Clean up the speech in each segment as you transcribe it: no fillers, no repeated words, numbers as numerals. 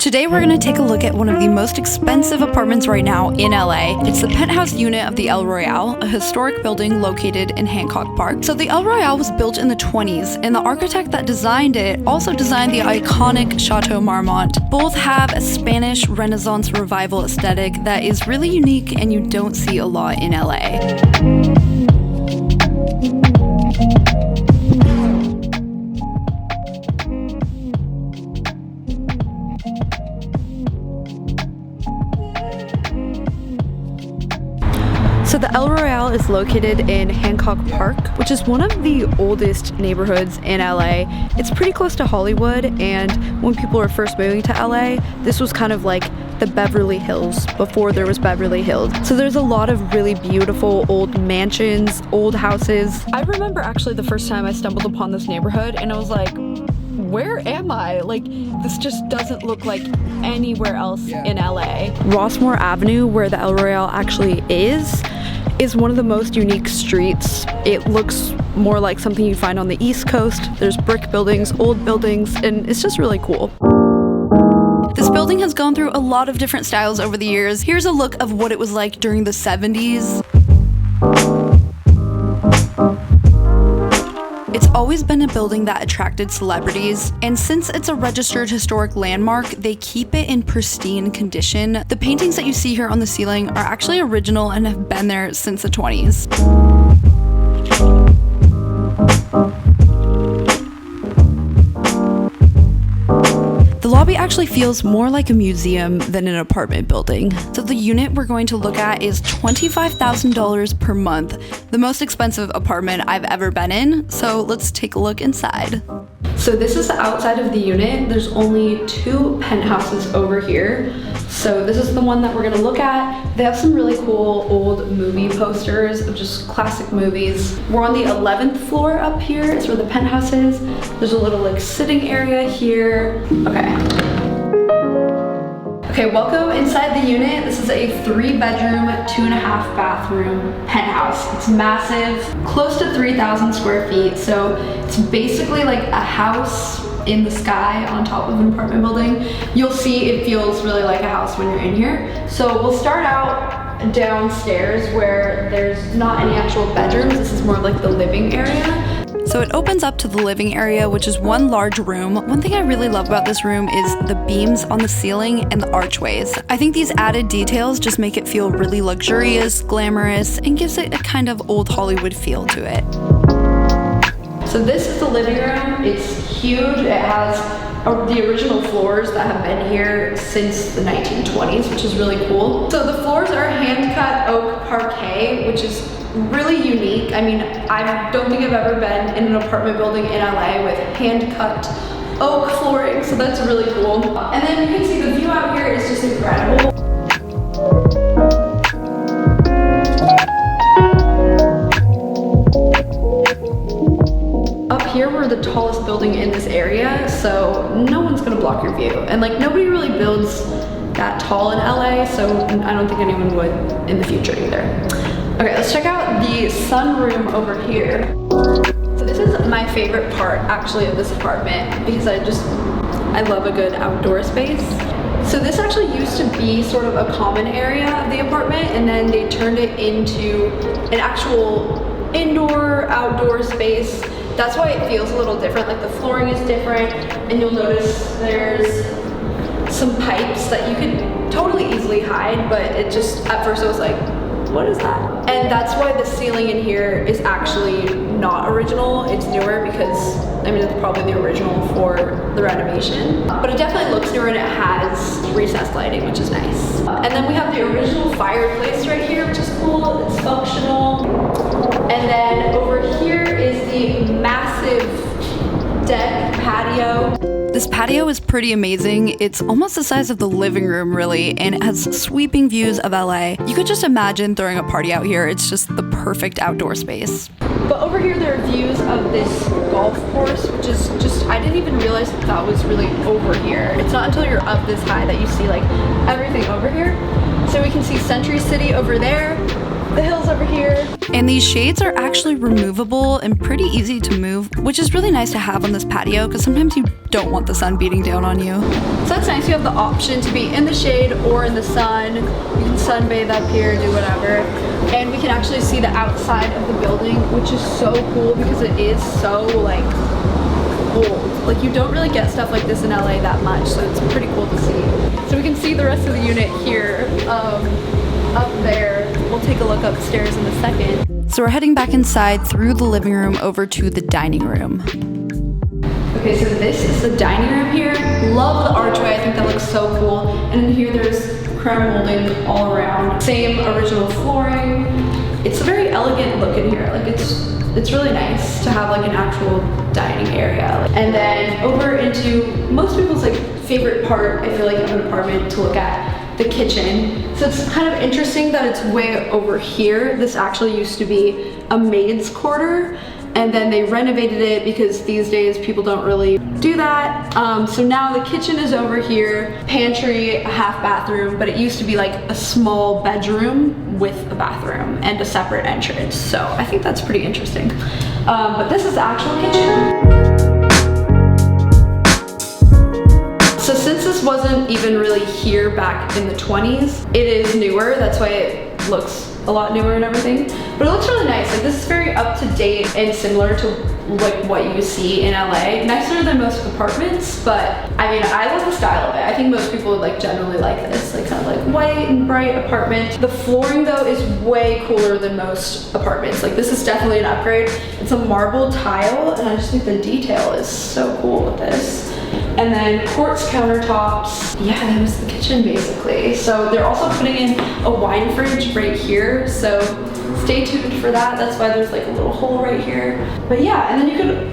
Today we're going to take a look at one of the most expensive apartments right now in LA. It's the penthouse unit of the El Royale, a historic building located in Hancock Park. So the El Royale was built in the 20s, and the architect that designed it also designed the iconic Chateau Marmont. Both have a Spanish Renaissance revival aesthetic that is really unique and you don't see a lot in LA. So the El Royale is located in Hancock Park, which is one of the oldest neighborhoods in LA. It's pretty close to Hollywood, and when people were first moving to LA, this was kind of like the Beverly Hills before there was Beverly Hills. So there's a lot of really beautiful old mansions, old houses. I remember actually the first time I stumbled upon this neighborhood and I was like, where am I? Like, this just doesn't look like anywhere else in LA. Rossmore Avenue, where the El Royale actually is one of the most unique streets. It looks more like something you find on the East Coast. There's brick buildings, old buildings, and it's just really cool. This building has gone through a lot of different styles over the years. Here's a look of what it was like during the 70s. It's always been a building that attracted celebrities, and since it's a registered historic landmark, they keep it in pristine condition. The paintings that you see here on the ceiling are actually original and have been there since the 20s. The lobby actually feels more like a museum than an apartment building. So the unit we're going to look at is $25,000 per month, the most expensive apartment I've ever been in. So let's take a look inside. So this is the outside of the unit. There's only 2 penthouses over here. So this is the one that we're gonna look at. They have some really cool old movie posters of just classic movies. We're on the 11th floor up here. It's where the penthouse is. There's a little like sitting area here. Okay, welcome inside the unit. This is a 3-bedroom, 2.5 bathroom penthouse. It's massive, close to 3,000 square feet. So it's basically like a house in the sky on top of an apartment building. You'll see it feels really like a house when you're in here. So we'll start out downstairs where there's not any actual bedrooms. This is more like the living area. So it opens up to the living area, which is one large room. One thing I really love about this room is the beams on the ceiling and the archways. I think these added details just make it feel really luxurious, glamorous, and gives it a kind of old Hollywood feel to it. So this is the living room. It's huge. It has the original floors that have been here since the 1920s, which is really cool. So the floors are hand-cut oak parquet, which is really unique. I mean, I don't think I've ever been in an apartment building in LA with hand-cut oak flooring, so that's really cool. And then you can see the view out here is just incredible. Up here, we're the tallest building in this area, so no one's gonna block your view. And like, nobody really builds that tall in LA, so I don't think anyone would in the future either. Okay, let's check out the sunroom over here. So this is my favorite part actually of this apartment because I love a good outdoor space. So this actually used to be sort of a common area of the apartment, and then they turned it into an actual indoor outdoor space. That's why it feels a little different. Like the flooring is different, and you'll notice there's some pipes that you could totally easily hide, but it just, at first I was like, what is that? And that's why the ceiling in here is actually not original. It's newer because, I mean, it's probably the original for the renovation. But it definitely looks newer and it has recessed lighting, which is nice. And then we have the original fireplace right here, which is cool. It's functional. And then over here is the massive deck patio. This patio is pretty amazing. It's almost the size of the living room, really, and it has sweeping views of LA. You could just imagine throwing a party out here. It's just the perfect outdoor space. But over here, there are views of this golf course, which is just, I didn't even realize that was really over here. It's not until you're up this high that you see like everything over here. So we can see Century City over there. The hills over here. And these shades are actually removable and pretty easy to move, which is really nice to have on this patio because sometimes you don't want the sun beating down on you. So that's nice. You have the option to be in the shade or in the sun. You can sunbathe up here, do whatever. And we can actually see the outside of the building, which is so cool because it is so like old. Like you don't really get stuff like this in LA that much, so it's pretty cool to see. So we can see the rest of the unit here. Up there. We'll take a look upstairs in a second. So we're heading back inside through the living room over to the dining room. Okay, so this is the dining room here. Love the archway, I think that looks so cool. And in here there's crown molding all around. Same original flooring. It's a very elegant look in here. Like it's really nice to have like an actual dining area. And then over into most people's like favorite part, I feel like, of an apartment to look at, the kitchen. So it's kind of interesting that it's way over here. This actually used to be a maid's quarter, and then they renovated it because these days people don't really do that. So now the kitchen is over here, pantry, a half bathroom, but it used to be like a small bedroom with a bathroom and a separate entrance. So I think that's pretty interesting. But this is the actual kitchen. So since this wasn't even really here back in the 20s, it is newer. That's why it looks a lot newer and everything. But it looks really nice. Like this is very up to date and similar to like what you see in LA. Nicer than most apartments, but I mean, I love the style of it. I think most people would like generally like this, like kind of like white and bright apartment. The flooring though is way cooler than most apartments. Like this is definitely an upgrade. It's a marble tile, and I just think the detail is so cool with this. And then quartz countertops. Yeah, that was the kitchen basically. So they're also putting in a wine fridge right here. So stay tuned for that. That's why there's like a little hole right here. But yeah, and then you could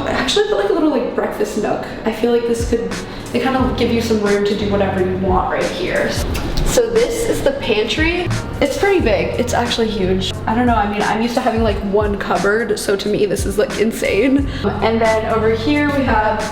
actually put like a little like breakfast nook. I feel like this could, they kind of give you some room to do whatever you want right here. So this is the pantry. It's pretty big. It's actually huge. I don't know, I mean, I'm used to having like one cupboard, so to me this is like insane. And then over here we have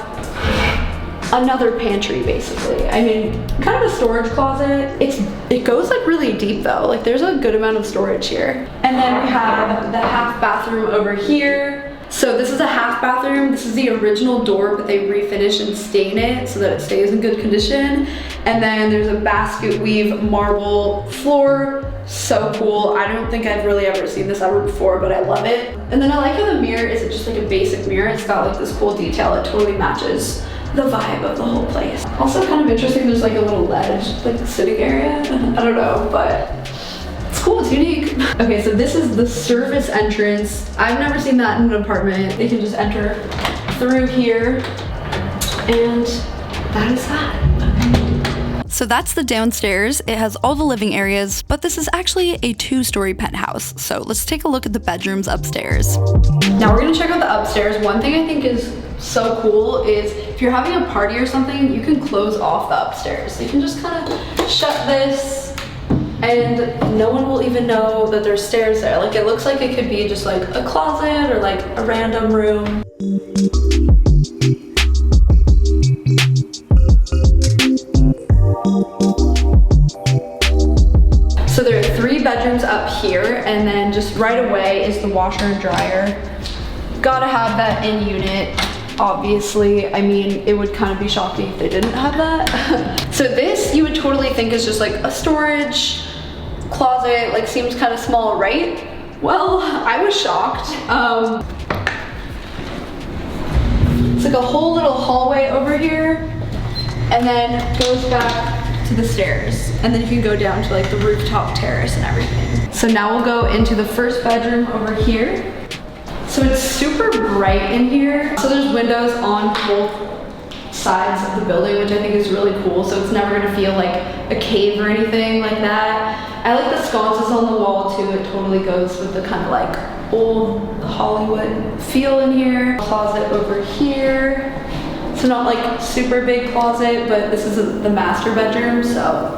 another pantry basically. I mean, kind of a storage closet. It goes like really deep though. Like there's a good amount of storage here. And then we have the half bathroom over here. So this is a half bathroom. This is the original door, but they refinish and stain it so that it stays in good condition. And then there's a basket weave marble floor. So cool. I don't think I've really ever seen this ever before, but I love it. And then I like how the mirror isn't just like a basic mirror. It's got like this cool detail. It totally matches the vibe of the whole place. Also kind of interesting, there's like a little ledge, like the sitting area. I don't know, but it's cool, it's unique. Okay, so this is the service entrance. I've never seen that in an apartment. They can just enter through here, and that is that. So that's the downstairs. It has all the living areas, but this is actually a 2-story penthouse. So let's take a look at the bedrooms upstairs. Now we're gonna check out the upstairs. One thing I think is so cool is if you're having a party or something, you can close off the upstairs. So you can just kind of shut this and no one will even know that there's stairs there. Like it looks like it could be just like a closet or like a random room. So there are 3 bedrooms up here, and then just right away is the washer and dryer. Gotta have that in unit, obviously. I mean, it would kind of be shocking if they didn't have that. So this you would totally think is just like a storage closet, like seems kind of small, right? Well, I was shocked. It's like a whole little hallway over here, and then goes back to the stairs, and then you can go down to like the rooftop terrace and everything. So now we'll go into the first bedroom over here. So it's super bright in here. So there's windows on both sides of the building, which I think is really cool. So it's never gonna feel like a cave or anything like that. I like the sconces on the wall too. It totally goes with the kind of like old Hollywood feel in here. Closet over here. So not like super big closet, but this is the master bedroom, so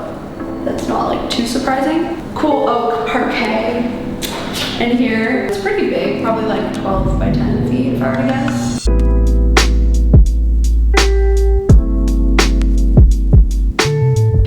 that's not like too surprising. Cool oak parquet in here. It's pretty big, probably like 12 by 10 feet if I were to guess.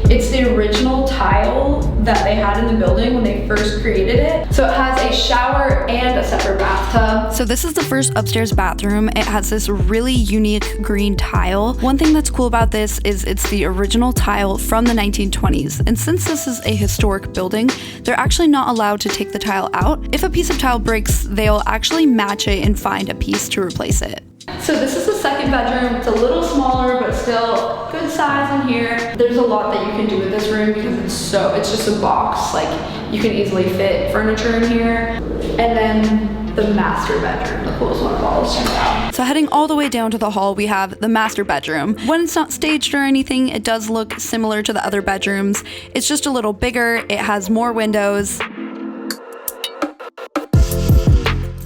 It's the original tile that they had in the building when they first created it. So it has a shower and a separate bathtub. So this is the first upstairs bathroom. It has this really unique green tile. One thing that's cool about this is it's the original tile from the 1920s. And since this is a historic building, they're actually not allowed to take the tile out. If a piece of tile breaks, they'll actually match it and find a piece to replace it. So this is the second bedroom. It's a little smaller, but still good size in here. There's a lot that you can do with this room because it's just a box. Like, you can easily fit furniture in here. And then the master bedroom, the coolest one of all. Let's check it out. So heading all the way down to the hall, we have the master bedroom. When it's not staged or anything, it does look similar to the other bedrooms. It's just a little bigger. It has more windows.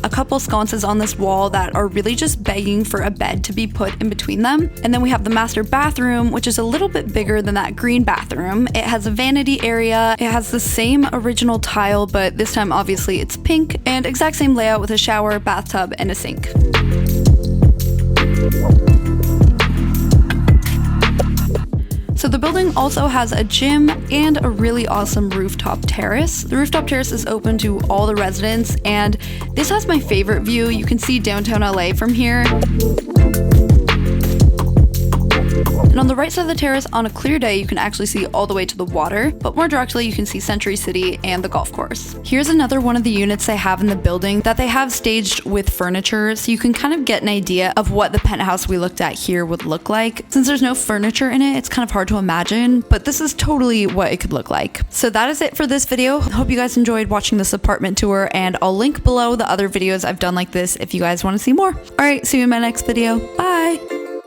A couple sconces on this wall that are really just begging for a bed to be put in between them. And then we have the master bathroom, which is a little bit bigger than that green bathroom. It has a vanity area. It has the same original tile, but this time obviously it's pink, and exact same layout with a shower, bathtub, and a sink. So the building also has a gym and a really awesome rooftop terrace. The rooftop terrace is open to all the residents, and this has my favorite view. You can see downtown LA from here. And on the right side of the terrace, on a clear day, you can actually see all the way to the water, but more directly, you can see Century City and the golf course. Here's another one of the units they have in the building that they have staged with furniture, so you can kind of get an idea of what the penthouse we looked at here would look like. Since there's no furniture in it, it's kind of hard to imagine, but this is totally what it could look like. So that is it for this video. Hope you guys enjoyed watching this apartment tour, and I'll link below the other videos I've done like this if you guys want to see more. All right, see you in my next video. Bye!